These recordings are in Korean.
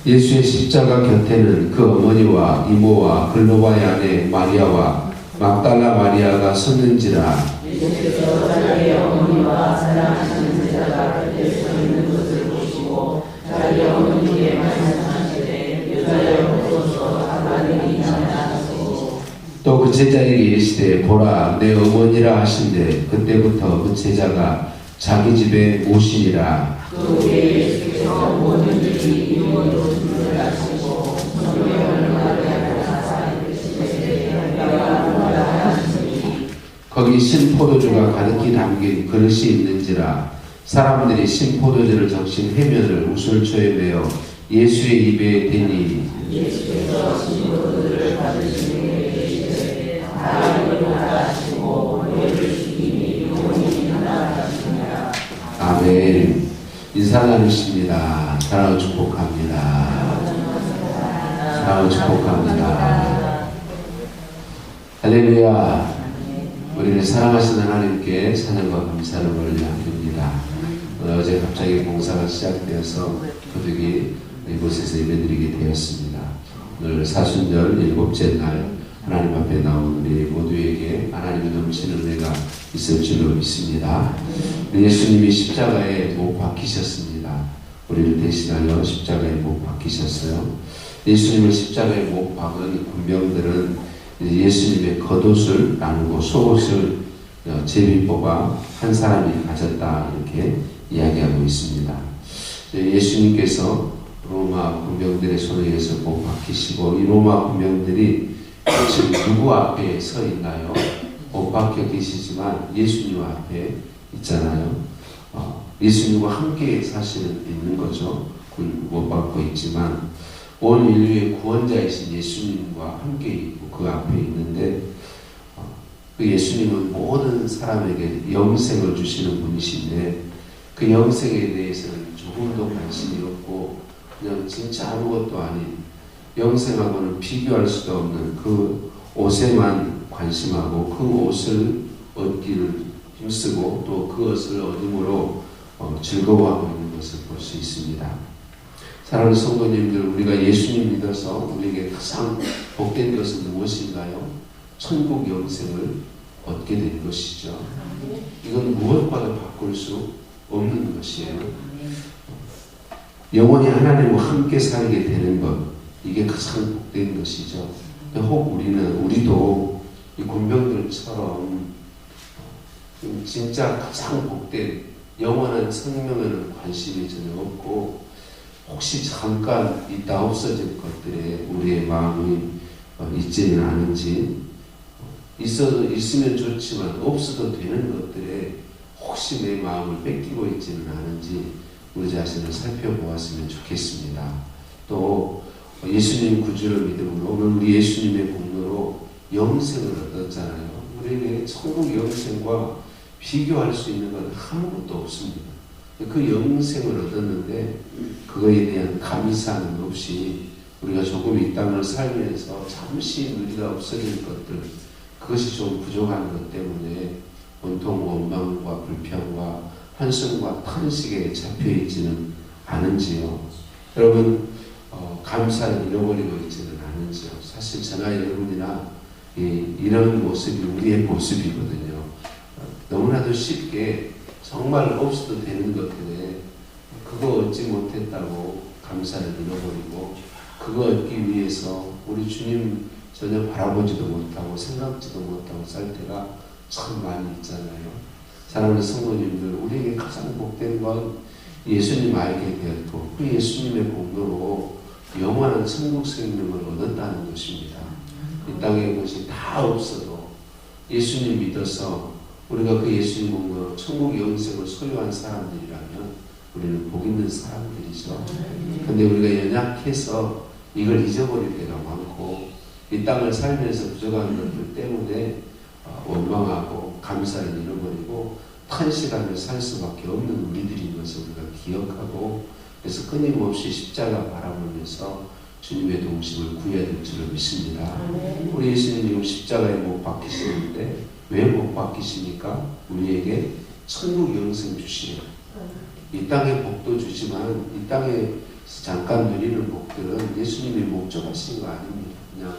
예수의 십자가 곁에는 그 어머니와 이모와 글로바의 아내 마리아와 막달라 마리아가 섰는지라. 예수께서 자기의 어머니와 사랑하시는 제자가 곁에 서 있는 것을 보시고 자기 어머니에게 말씀하시되 여자여 벗어서 아버님이 나타나시고 또 그 제자에게 이르시되 보라 내 어머니라 하신대 그때부터 그 제자가 자기 집에 모시니라. 또 예수께서 모든 일이 이모로 준비하시고 성령을 마리아를 하사 이르시되 내가 뭐라 하시니 거기 신포도주가 가득히 담긴 그릇이 있는지라. 사람들이 신포도주를 적신 해면을 우슬초에 매어 예수의 입에 대니 예수께서 신도들을 받으시니 계시되 하나님을 하시고 너희를 죽이니 영원히 나가십니다. 아멘. 인사 나누십니다. 사랑을 축복합니다. 사랑을 축복합니다. 할렐루야. 우리를 사랑하시는 하나님께 찬양과 감사를 올려드립니다. 어제 갑자기 봉사가 시작되어서 도둑이 이곳에서 예배드리게 되었습니다. 오늘 사순절 7째 날 하나님 앞에 나온 우리 모두에게 하나님의 넘치는 은혜가 있을 줄로 믿습니다. 예수님이 십자가에 못 박히셨습니다. 우리를 대신하여 십자가에 못 박히셨어요. 예수님을 십자가에 못 박은 군병들은 예수님의 겉옷을 나누고 속옷을 제비 뽑아 한 사람이 가졌다 이렇게 이야기하고 있습니다. 예수님께서 로마 군병들의 손에 의해서 못 박히시고 이 로마 군병들이 지금 누구 앞에 서 있나요? 못 박혀 계시지만 예수님 앞에 있잖아요. 예수님과 함께 사실은 있는 거죠. 못 박고 있지만 온 인류의 구원자이신 예수님과 함께 있고 그 앞에 있는데 그 예수님은 모든 사람에게 영생을 주시는 분이신데 그 영생에 대해서는 조금도 관심이 없고 그냥 진짜 아무것도 아닌 영생하고는 비교할 수도 없는 그 옷에만 관심하고 그 옷을 얻기를 힘쓰고 또 그 옷을 얻음으로 즐거워하고 있는 것을 볼 수 있습니다. 사랑하는 성도님들, 우리가 예수님 믿어서 우리에게 가장 복된 것은 무엇인가요? 천국 영생을 얻게 된 것이죠. 이건 무엇과도 바꿀 수 없는 것이에요. 영원히 하나님과 함께 살게 되는 것, 이게 가장 복된 것이죠. 혹 우리도 이 군병들처럼 진짜 가장 복된 영원한 생명에는 관심이 전혀 없고 혹시 잠깐 있다 없어질 것들에 우리의 마음이 있지는 않은지 있으면 좋지만 없어도 되는 것들에 혹시 내 마음을 뺏기고 있지는 않은지 우리 자신을 살펴보았으면 좋겠습니다. 또 예수님 구주를 믿음으로 오늘 우리 예수님의 공로로 영생을 얻었잖아요. 우리에게 천국 영생과 비교할 수 있는 건 아무것도 없습니다. 그 영생을 얻었는데 그거에 대한 감사는 없이 우리가 조금 이 땅을 살면서 잠시 누리다 없어질 것들 그것이 좀 부족한 것 때문에 온통 원망과 불평과 한숨과 탄식에 잡혀있지는 않은지요. 여러분 감사를 잃어버리고 있지는 않은지요. 사실 저나 여러분이나 이런 모습이 우리의 모습이거든요. 너무나도 쉽게 정말 없어도 되는 것들에 그거 얻지 못했다고 감사를 잃어버리고 그거 얻기 위해서 우리 주님 전혀 바라보지도 못하고 생각지도 못하고 살 때가 참 많이 있잖아요. 사랑하는 성도님들, 우리에게 가장 복된 건 예수님 알게 되었고 그 예수님의 공로로 영원한 천국 생명을 얻었다는 것입니다. 이 땅에 것이 다 없어도 예수님 믿어서 우리가 그 예수님 공로로 천국 영생을 소유한 사람들이라면 우리는 복 있는 사람들이죠. 근데 우리가 연약해서 이걸 잊어버릴 때가 많고 이 땅을 살면서 부족한 것들 때문에 원망하고 감사를 잃어버리고 탄식하며 살 수밖에 없는 우리들인 것을 우리가 기억하고 그래서 끊임없이 십자가 바라보면서 주님의 동심을 구해야 될 줄을 믿습니다. 우리 예수님이 십자가에 못 박히시는데 왜 못 박히시니까? 우리에게 천국 영생 주시려 이 땅의 복도 주지만 이 땅에 잠깐 누리는 복들은 예수님이 목적하신 거 아닙니다. 그냥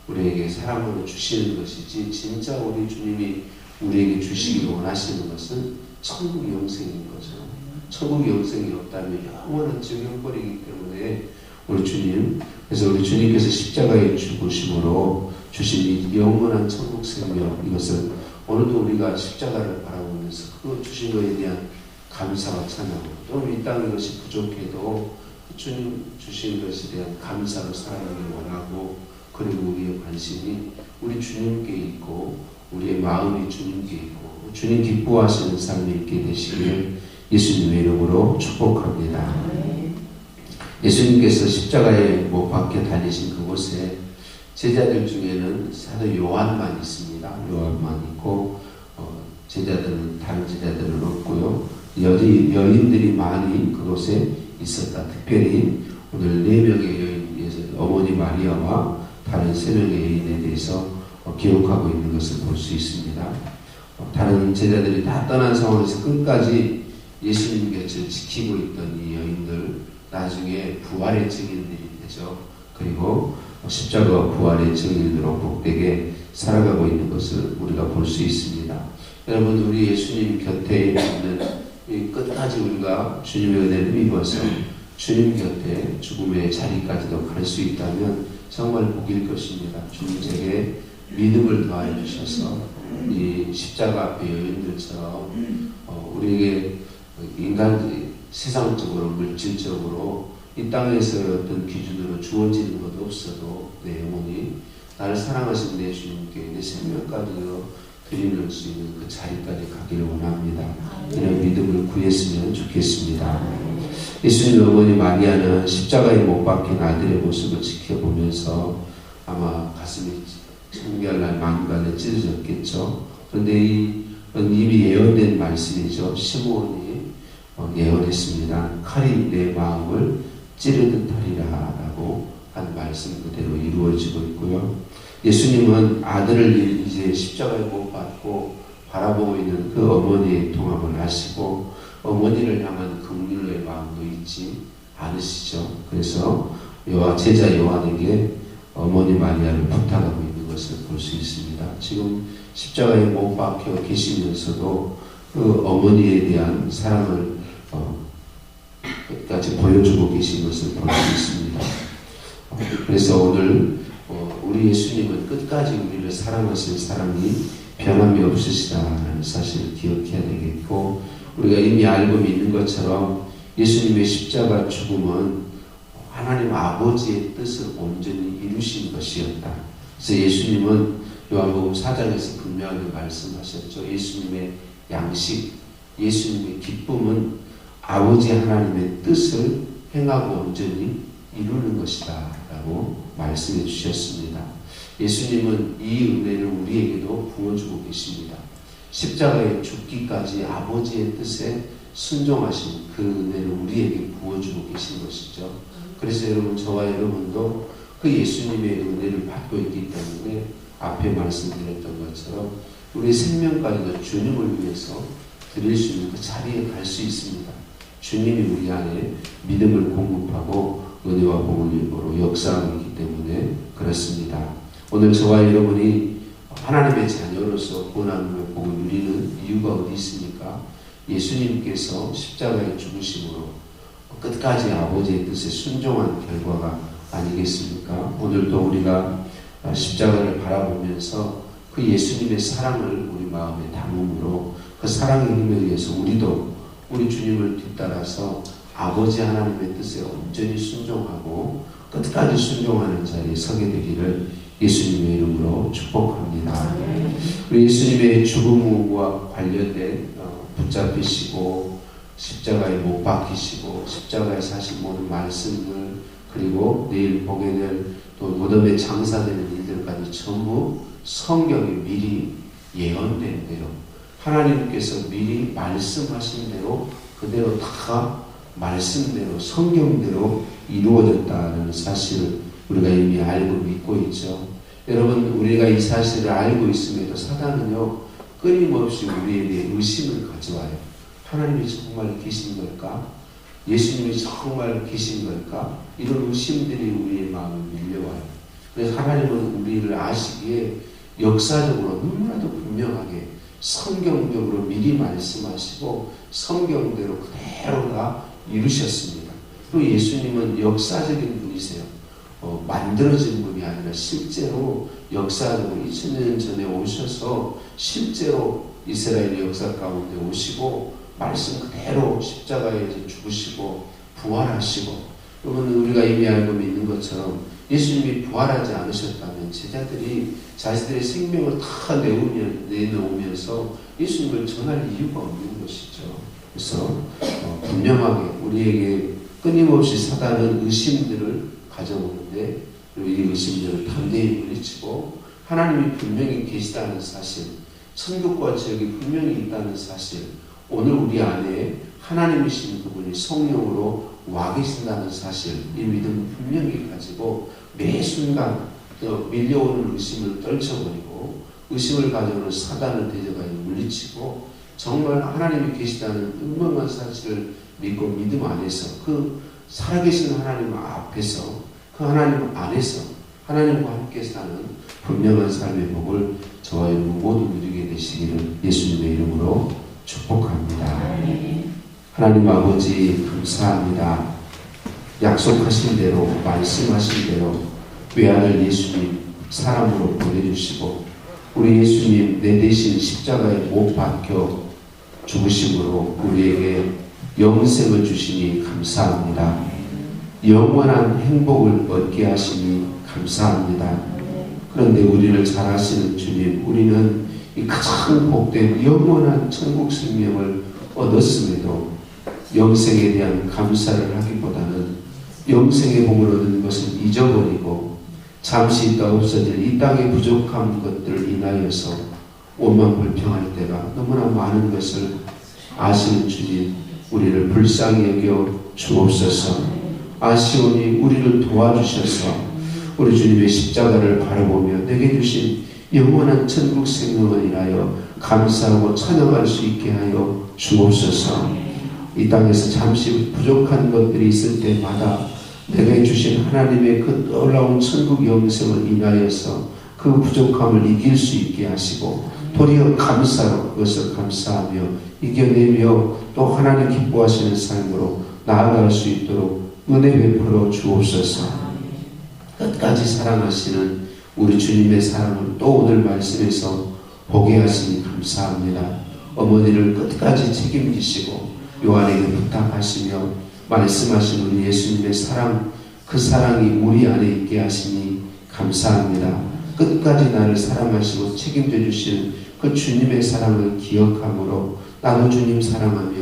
우리에게 사랑으로 주시는 것이지 진짜 우리 주님이 우리에게 주시기를 원하시는 것은 천국 영생인 거죠. 천국 영생이 없다면 영원한 지옥벌이기 때문에 우리 주님, 그래서 우리 주님께서 십자가에 죽으심으로 주신 이 영원한 천국 생명, 이것을 오늘도 우리가 십자가를 바라보면서 그 주신 것에 대한 감사와 찬양으로, 또는 이 땅의 것이 부족해도 주님 주신 것에 대한 감사로 살아가길 원하고, 그리고 우리의 관심이 우리 주님께 있고 우리의 마음이 주님께 있고 주님 기뻐하시는 삶이 있게 되시길 예수님의 이름으로 축복합니다. 예수님께서 십자가에 못 박혀 다니신 그곳에 제자들 중에는 사도 요한만 있습니다. 요한만 있고 제자들은 다른 제자들은 없고요. 여인들이 많이 그곳에 있었다. 특별히 오늘 4명의 여인, 어머니 마리아와 다른 3명의 여인에 대해서 기록하고 있는 것을 볼 수 있습니다. 다른 제자들이 다 떠난 상황에서 끝까지 예수님 곁을 지키고 있던 이 여인들, 나중에 부활의 증인들이 되죠. 그리고 십자가 부활의 증인으로 복되게 살아가고 있는 것을 우리가 볼 수 있습니다. 여러분, 우리 예수님 곁에 있는 끝까지 우리가 주님의 은혜를 입어서 주님 곁에 죽음의 자리까지도 갈 수 있다면 정말 복일 것입니다. 주님 제게 믿음을 더하여 주셔서 이 십자가 앞에 여인들처럼 우리에게 인간 세상적으로 물질적으로 이 땅에서의 어떤 기준으로 주어지는 것 없어도 내 영혼이 나를 사랑하신 내 주님께 내 생명까지도 드리는 수 있는 그 자리까지 가기를 원합니다. 이런 믿음을 구했으면 좋겠습니다. 예수님 어머니 마리아는 십자가에 못 박힌 아들의 모습을 지켜보면서 아마 가슴이 청결날 만간에 찢어졌겠죠. 그런데 이미 예언된 말씀이죠. 시므온이 예언했습니다. 칼이 내 마음을 찌르듯 하리라 라고 한 말씀 그대로 이루어지고 있고요. 예수님은 아들을 이제 십자가에 못 박고 바라보고 있는 그 어머니의 통합을 하시고 어머니를 향한 긍휼의 마음도 잊지 않으시죠. 그래서 제자 요한에게 어머니 마리아를 부탁하고 있는 것을 볼 수 있습니다. 지금 십자가에 못 박혀 계시면서도 그 어머니에 대한 사랑을 끝까지 보여주고 계신 것을 볼 수 있습니다. 그래서 오늘 우리 예수님은 끝까지 우리를 사랑하신 사랑이 변함이 없으시다는 사실을 기억해야 되겠고, 우리가 이미 알고 있는 것처럼 예수님의 십자가 죽음은 하나님 아버지의 뜻을 온전히 이루신 것이었다. 그래서 예수님은 요한복음 4장에서 분명하게 말씀하셨죠. 예수님의 양식, 예수님의 기쁨은 아버지 하나님의 뜻을 행하고 온전히 이루는 것이다 라고 말씀해 주셨습니다. 예수님은 이 은혜를 우리에게도 부어주고 계십니다. 십자가에 죽기까지 아버지의 뜻에 순종하신 그 은혜를 우리에게 부어주고 계신 것이죠. 그래서 여러분, 저와 여러분도 그 예수님의 은혜를 받고 있기 때문에 앞에 말씀드렸던 것처럼 우리 생명까지도 주님을 위해서 드릴 수 있는 그 자리에 갈 수 있습니다. 주님이 우리 안에 믿음을 공급하고 은혜와 복음으로 역사하고 있기 때문에 그렇습니다. 오늘 저와 여러분이 하나님의 자녀로서 구원함의 복을 누리는 이유가 어디 있습니까? 예수님께서 십자가에 죽으심으로 끝까지 아버지의 뜻에 순종한 결과가 아니겠습니까? 오늘도 우리가 십자가를 바라보면서 그 예수님의 사랑을 우리 마음에 담음으로 그 사랑의 힘에 의해서 우리도 우리 주님을 뒤따라서 아버지 하나님의 뜻에 온전히 순종하고 끝까지 순종하는 자리에 서게 되기를 예수님의 이름으로 축복합니다. 우리 예수님의 죽음과 관련된 붙잡히시고 십자가에 못 박히시고 십자가에 사신 모든 말씀들, 그리고 내일 보게 될 또 무덤에 장사되는 일들까지 전부 성경에 미리 예언된 대로, 하나님께서 미리 말씀하신 대로 그대로 다 말씀대로 성경대로 이루어졌다는 사실을 우리가 이미 알고 믿고 있죠. 여러분, 우리가 이 사실을 알고 있음에도 사단은요 끊임없이 우리에 대해 의심을 가져와요. 하나님이 정말 계신 걸까? 예수님이 정말 계신 걸까? 이런 의심들이 우리의 마음을 밀려와요. 그래서 하나님은 우리를 아시기에 역사적으로 너무나도 분명하게 성경적으로 미리 말씀하시고 성경대로 그대로 다 이루셨습니다. 또 예수님은 역사적인 분이세요. 만들어진 분이 아니라 실제로 역사적으로 2000년 전에 오셔서 실제로 이스라엘의 역사 가운데 오시고 말씀 그대로 십자가에서 죽으시고 부활하시고, 그러면 우리가 이미 알고 있는 것처럼 예수님이 부활하지 않으셨다면 제자들이 자신들의 생명을 다 내놓으면서 예수님을 전할 이유가 없는 것이죠. 그래서 분명하게 우리에게 끊임없이 사단은 의심들을 가져오는데, 그리고 이 의심들을 담대히 물리치고 하나님이 분명히 계시다는 사실, 천국과 지옥이 분명히 있다는 사실, 오늘 우리 안에 하나님이신 그분이 성령으로 와 계신다는 사실, 이 믿음을 분명히 가지고 매 순간 밀려오는 의심을 떨쳐버리고 의심을 가져오는 사단을 대적하여 물리치고 정말 하나님이 계시다는 분명한 사실을 믿고 믿음 안에서 그 살아계신 하나님 앞에서 그 하나님 안에서 하나님과 함께 사는 분명한 삶의 복을 저와 여러분 모두 누리게 되시기를 예수님의 이름으로 축복합니다. 하나님 아버지 감사합니다. 약속하신 대로 말씀하신 대로 외아들 예수님 사람으로 보내주시고 우리 예수님 내 대신 십자가에 못 박혀 죽으심으로 우리에게 영생을 주시니 감사합니다. 영원한 행복을 얻게 하시니 감사합니다. 그런데 우리를 잘 아시는 주님, 우리는 이 가장 복된 영원한 천국 생명을 얻었음에도 영생에 대한 감사를 하기보다는 영생의 복을 얻은 것을 잊어버리고 잠시 있다 없어질 이 땅의 부족한 것들을 인하여서 오만 불평할 때가 너무나 많은 것을 아시는 주님, 우리를 불쌍히 여겨 주옵소서. 아시오니 우리를 도와주셔서 우리 주님의 십자가를 바라보며 내게 주신 영원한 천국 생명을 인하여 감사하고 찬양할 수 있게 하여 주옵소서. 이 땅에서 잠시 부족한 것들이 있을 때마다 내게 주신 하나님의 그 놀라운 천국 영생을 인하여서 그 부족함을 이길 수 있게 하시고 도리어 감사로 그것을 감사하며 이겨내며 또 하나님 기뻐하시는 삶으로 나아갈 수 있도록 은혜 베풀어 주옵소서. 끝까지 사랑하시는 우리 주님의 사랑을 또 오늘 말씀에서 보게 하시니 감사합니다. 어머니를 끝까지 책임지시고 요한에게 부탁하시며 말씀하신 우리 예수님의 사랑, 그 사랑이 우리 안에 있게 하시니 감사합니다. 끝까지 나를 사랑하시고 책임져 주시는 그 주님의 사랑을 기억함으로 나도 주님 사랑하며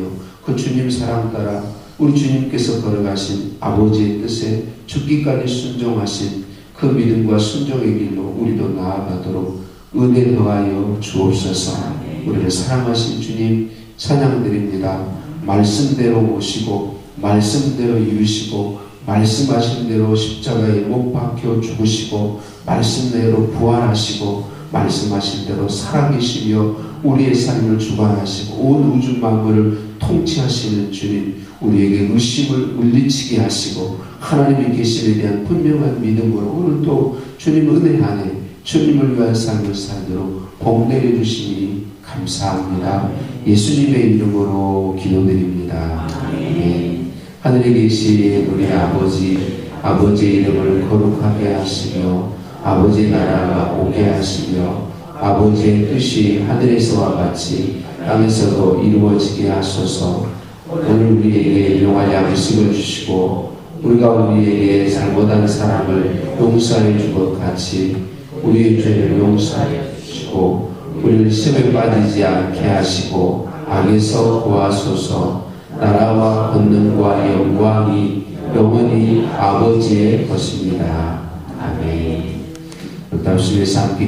그 주님 사랑 따라 우리 주님께서 걸어가신 아버지의 뜻에 죽기까지 순종하신 그 믿음과 순종의 길로 우리도 나아가도록 은혜 더하여 주옵소서. 우리를 사랑하신 주님 찬양드립니다. 말씀대로 오시고 말씀대로 이루시고 말씀하신 대로 십자가에 못 박혀 죽으시고 말씀대로 부활하시고 말씀하신 대로 살아계시며 우리의 삶을 주관하시고 온 우주 만물을 통치하시는 주님, 우리에게 의심을 물리치게 하시고 하나님이 계심에 대한 분명한 믿음으로 오늘도 주님 은혜 안에 주님을 위한 삶을 살도록 복 내려주시니 감사합니다. 예수님의 이름으로 기도드립니다. 아멘. 하늘에 계신 우리 아버지, 아버지의 이름을 거룩하게 하시며 아버지의 나라가 오게 하시며 아버지의 뜻이 하늘에서와 같이 땅에서도 이루어지게 하소서. 오늘 우리에게 일용할 양식을 주시고 우리가 우리에게 잘못한 사람을 용서해 준 것 같이 우리의 죄를 용서해 주시고 우리를 시험에 빠지지 않게 하시고 악에서 구하소서. 나라와 권능과 영광이 영원히 아버지의 것입니다. 아멘. 답심에서 함께